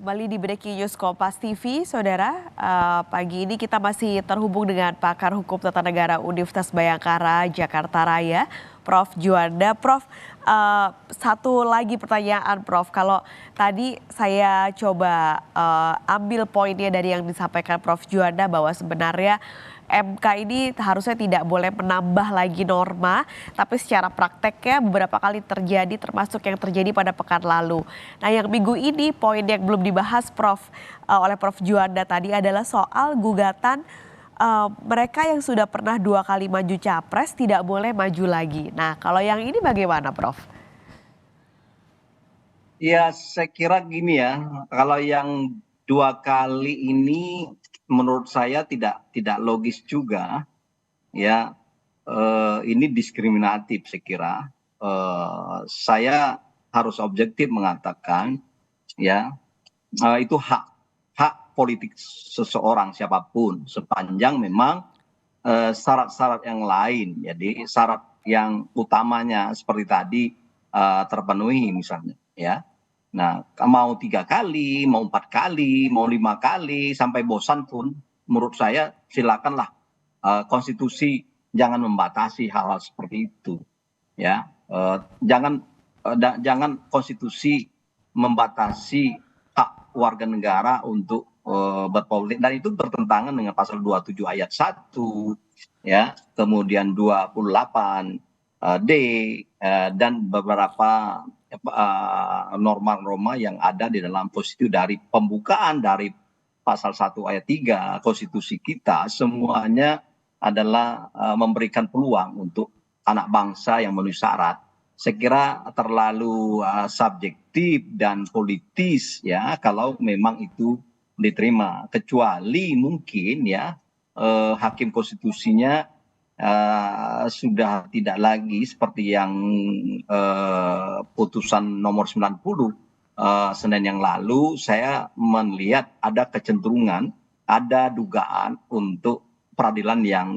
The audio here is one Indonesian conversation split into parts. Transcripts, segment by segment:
Kembali di Breaking News Kompas TV, Saudara. Pagi ini kita masih terhubung dengan pakar hukum tata negara Universitas Bhayangkara, Jakarta Raya, Prof. Juanda. Prof, satu lagi pertanyaan, Prof. Kalau tadi saya coba ambil poinnya dari yang disampaikan Prof. Juanda bahwa sebenarnya MK ini harusnya tidak boleh menambah lagi norma, tapi secara prakteknya beberapa kali terjadi, termasuk yang terjadi pada pekan lalu. Nah, yang minggu ini poin yang belum dibahas oleh Prof. Juanda tadi adalah soal gugatan mereka yang sudah pernah 2 kali maju capres tidak boleh maju lagi. Nah, kalau yang ini bagaimana, Prof? Ya, saya kira gini ya, kalau yang 2 kali ini menurut saya tidak logis juga, ya. Ini diskriminatif saya kira. Saya harus objektif mengatakan, ya, itu hak hak politik seseorang siapapun sepanjang memang syarat-syarat yang lain, jadi syarat yang utamanya seperti tadi terpenuhi misalnya, ya. Nah, mau 3 kali, mau 4 kali, mau 5 kali, sampai bosan pun, menurut saya silakanlah. Konstitusi jangan membatasi hal-hal seperti itu, ya. Jangan konstitusi membatasi hak warga negara untuk berpolitik, dan itu bertentangan dengan pasal 27 ayat 1, ya, kemudian 28 D, dan beberapa norma-norma yang ada di dalam konstitusi dari pembukaan dari pasal 1 ayat 3 konstitusi kita, semuanya adalah memberikan peluang untuk anak bangsa yang memenuhi syarat. Saya kira terlalu subjektif dan politis, ya, kalau memang itu diterima, kecuali mungkin, ya, hakim konstitusinya sudah tidak lagi seperti yang putusan nomor 90 Senin yang lalu. Saya melihat ada kecenderungan, ada dugaan untuk peradilan yang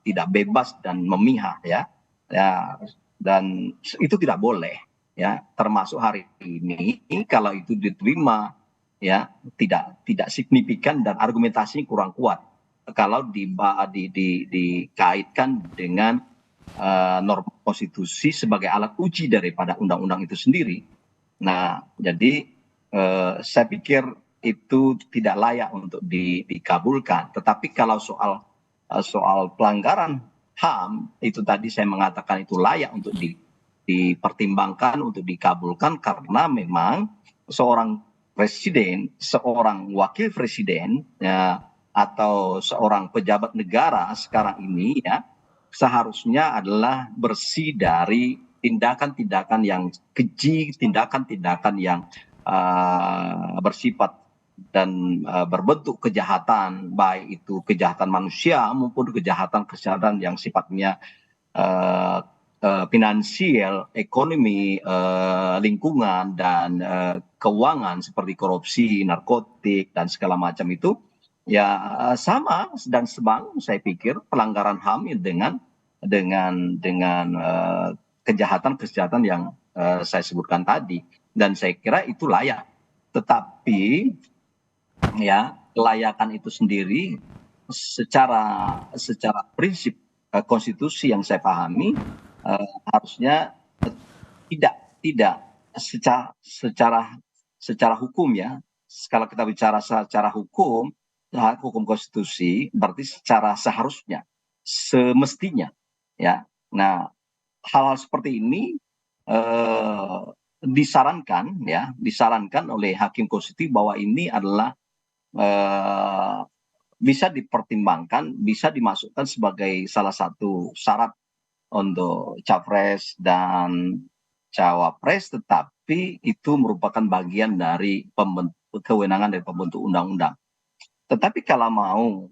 tidak bebas dan memihak, ya, dan itu tidak boleh, ya, termasuk hari ini kalau itu diterima, ya, tidak signifikan dan argumentasinya kurang kuat kalau dikaitkan dengan norma konstitusi sebagai alat uji daripada undang-undang itu sendiri. Nah, jadi saya pikir itu tidak layak untuk dikabulkan. Tetapi kalau soal pelanggaran HAM, itu tadi saya mengatakan itu layak untuk dipertimbangkan, untuk dikabulkan, karena memang seorang presiden, seorang wakil presiden, ya, atau seorang pejabat negara sekarang ini, ya, seharusnya adalah bersih dari tindakan-tindakan yang keji, tindakan-tindakan yang bersifat dan berbentuk kejahatan, baik itu kejahatan manusia maupun kejahatan yang sifatnya finansial, ekonomi, lingkungan, dan keuangan seperti korupsi, narkotik, dan segala macam itu, ya, sama dan sebang saya pikir pelanggaran HAM dengan kejahatan-kejahatan yang saya sebutkan tadi, dan saya kira itu layak. Tetapi, ya, kelayakan itu sendiri secara prinsip konstitusi yang saya pahami harusnya tidak secara hukum, ya. Kalau kita bicara secara hukum konstitusi, berarti secara seharusnya, semestinya, ya. Nah, hal-hal seperti ini disarankan oleh hakim konstitusi bahwa ini adalah bisa dipertimbangkan, bisa dimasukkan sebagai salah satu syarat untuk capres dan cawapres, tetapi itu merupakan bagian dari kewenangan dari pembentuk undang-undang. Tetapi kalau mau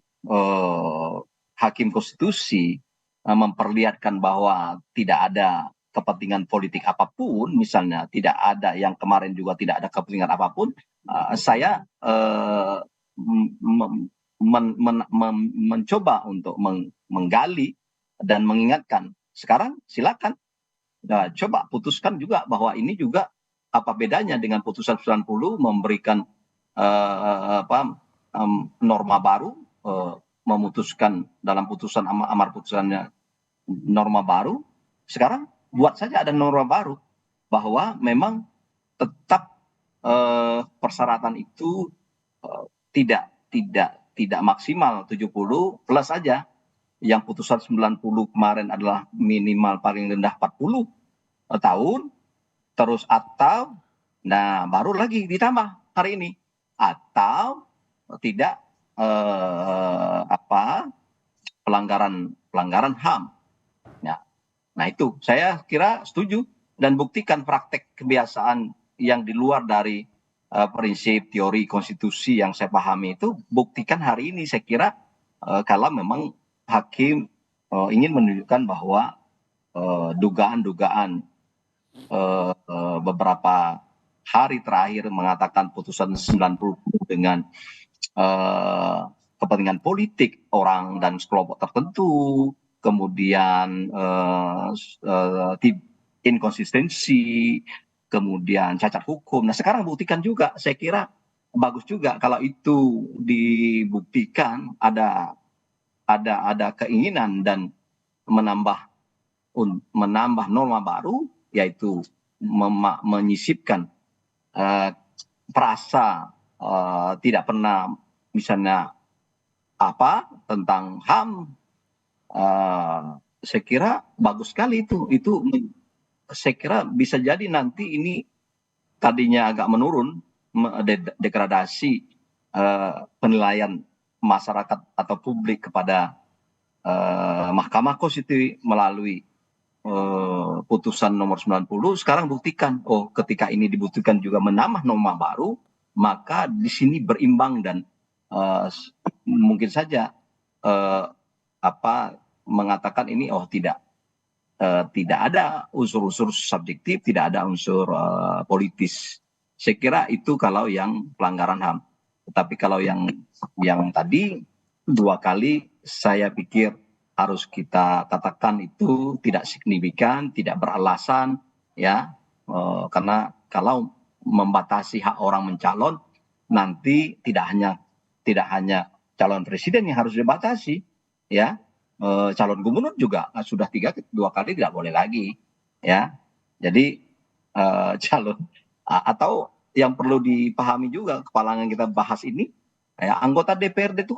hakim konstitusi memperlihatkan bahwa tidak ada kepentingan politik apapun, misalnya tidak ada, yang kemarin juga tidak ada kepentingan apapun, saya mencoba untuk menggali dan mengingatkan. Sekarang silakan, coba putuskan juga bahwa ini juga apa bedanya dengan putusan 90 memberikan norma baru, memutuskan dalam putusan amar putusannya norma baru. Sekarang buat saja ada norma baru bahwa memang tetap persyaratan itu tidak maksimal 70 plus saja. Yang putusan 90 kemarin adalah minimal paling rendah 40 tahun, terus atau baru lagi ditambah hari ini atau tidak pelanggaran HAM. Nah itu saya kira setuju, dan buktikan praktek kebiasaan yang di luar dari prinsip teori konstitusi yang saya pahami itu, buktikan hari ini. Saya kira kalau memang hakim ingin menunjukkan bahwa dugaan-dugaan beberapa hari terakhir mengatakan putusan 90 dengan kepentingan politik orang dan sekelompok tertentu, kemudian inkonsistensi, kemudian cacat hukum. Nah sekarang buktikan juga, saya kira bagus juga kalau itu dibuktikan ada keinginan dan menambah norma baru, yaitu menyisipkan frasa tidak pernah misalnya tentang HAM. Saya kira bagus sekali itu saya kira bisa jadi nanti ini tadinya agak menurun, degradasi penilaian masyarakat atau publik kepada Mahkamah Konstitusi melalui putusan nomor 90. Sekarang buktikan, ketika ini dibutuhkan juga menambah norma baru, maka di sini berimbang dan mungkin saja mengatakan ini tidak ada unsur-unsur subjektif, tidak ada unsur politis. Saya kira itu kalau yang pelanggaran HAM. Tetapi kalau yang tadi 2 kali, saya pikir harus kita katakan itu tidak signifikan, tidak beralasan, ya, karena kalau membatasi hak orang mencalon, nanti tidak hanya calon presiden yang harus dibatasi, ya, calon gubernur juga sudah 2 kali tidak boleh lagi, ya. Jadi calon atau yang perlu dipahami juga kepala yang kita bahas ini, ya, anggota DPRD itu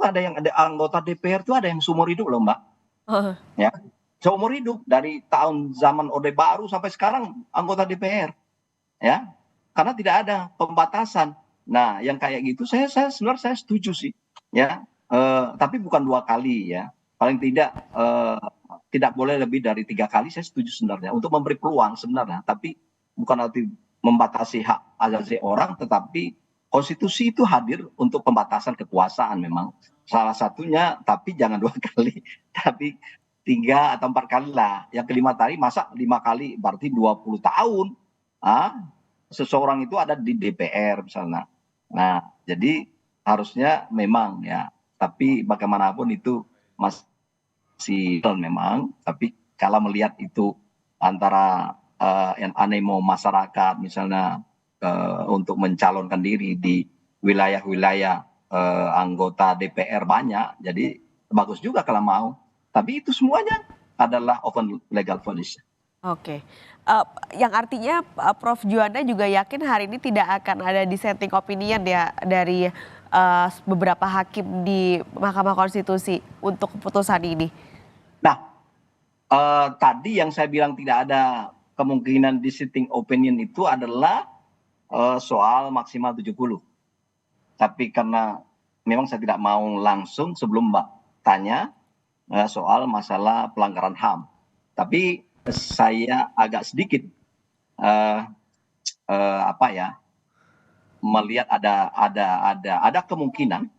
anggota DPR itu ada yang seumur hidup loh, Mbak. Ya, seumur hidup dari tahun zaman Orde Baru sampai sekarang anggota DPR, ya, karena tidak ada pembatasan. Nah, yang kayak gitu saya sebenarnya saya setuju sih, ya, tapi bukan 2 kali, ya, paling tidak tidak boleh lebih dari 3 kali. Saya setuju sebenarnya untuk memberi peluang sebenarnya, tapi bukan arti membatasi hak asasi orang, tetapi konstitusi itu hadir untuk pembatasan kekuasaan memang salah satunya, tapi jangan 2 kali, tapi 3 atau 4 kali lah. Yang kelima tadi, masa 5 kali berarti 20 tahun seseorang itu ada di DPR misalnya. Nah, jadi harusnya memang, ya, tapi bagaimanapun itu masih memang, tapi kalau melihat itu antara yang animo masyarakat misalnya untuk mencalonkan diri di wilayah-wilayah anggota DPR banyak, jadi bagus juga kalau mau. Tapi itu semuanya adalah open legal policy. Oke, yang artinya Prof Juanda juga yakin hari ini tidak akan ada dissenting opinion ya dari beberapa hakim di Mahkamah Konstitusi untuk keputusan ini. Nah, tadi yang saya bilang tidak ada kemungkinan dissenting opinion itu adalah soal maksimal 70. Tapi karena memang saya tidak mau langsung sebelum Mbak tanya soal masalah pelanggaran HAM. Tapi saya agak sedikit melihat ada kemungkinan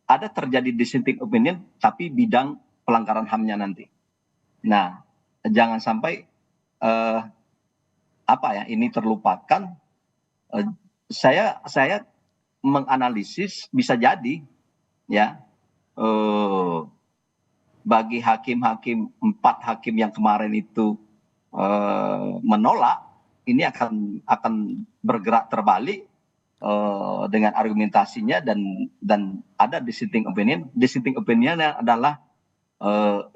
ada terjadi dissenting opinion tapi bidang pelanggaran HAM-nya nanti. Nah, jangan sampai ini terlupakan. Saya menganalisis bisa jadi, ya, bagi hakim-hakim 4 hakim yang kemarin itu menolak, ini akan bergerak terbalik dengan argumentasinya, dan ada dissenting opinion. Dissenting opinionnya adalah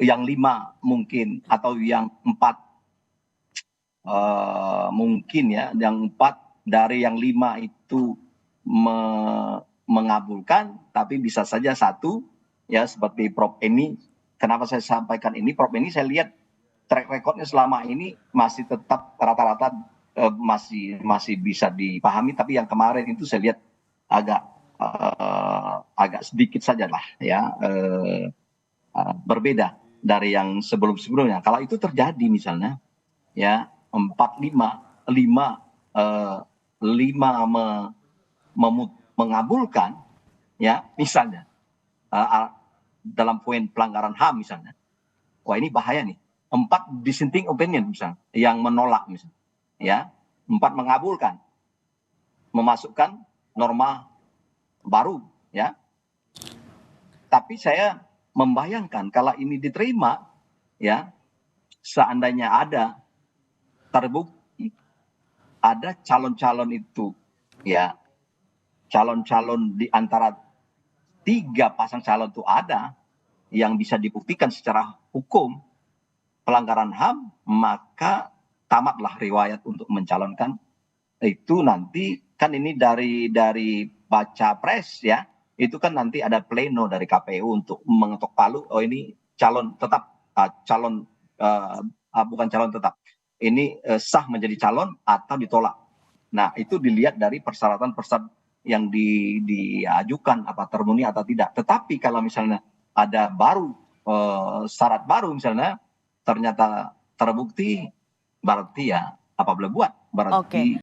yang 5 mungkin, atau yang 4 mungkin ya, yang 4 dari yang 5 itu mengabulkan, tapi bisa saja 1 ya, seperti Prof Eni. Kenapa saya sampaikan ini? Prof Eni saya lihat track recordnya selama ini masih tetap rata-rata masih bisa dipahami, tapi yang kemarin itu saya lihat agak sedikit saja lah ya, berbeda dari yang sebelum-sebelumnya. Kalau itu terjadi misalnya ya 4-5, 5 mengabulkan ya, misalnya dalam poin pelanggaran HAM misalnya, wah ini bahaya nih. 4 dissenting opinion misalnya yang menolak misalnya ya, 4 mengabulkan, memasukkan norma baru ya. Tapi saya membayangkan kalau ini diterima ya, seandainya ada terbukti ada calon-calon itu ya, calon-calon di antara 3 pasang calon itu ada yang bisa dibuktikan secara hukum pelanggaran HAM, maka tamatlah riwayat untuk mencalonkan. Itu nanti kan ini dari baca pres ya, itu kan nanti ada pleno dari KPU untuk mengetok palu, oh ini calon tetap, bukan calon tetap, ini sah menjadi calon atau ditolak. Nah itu dilihat dari persyaratan yang diajukan, apa termenuhi atau tidak. Tetapi kalau misalnya ada syarat baru misalnya ternyata terbukti, berarti ya apa boleh buat, berarti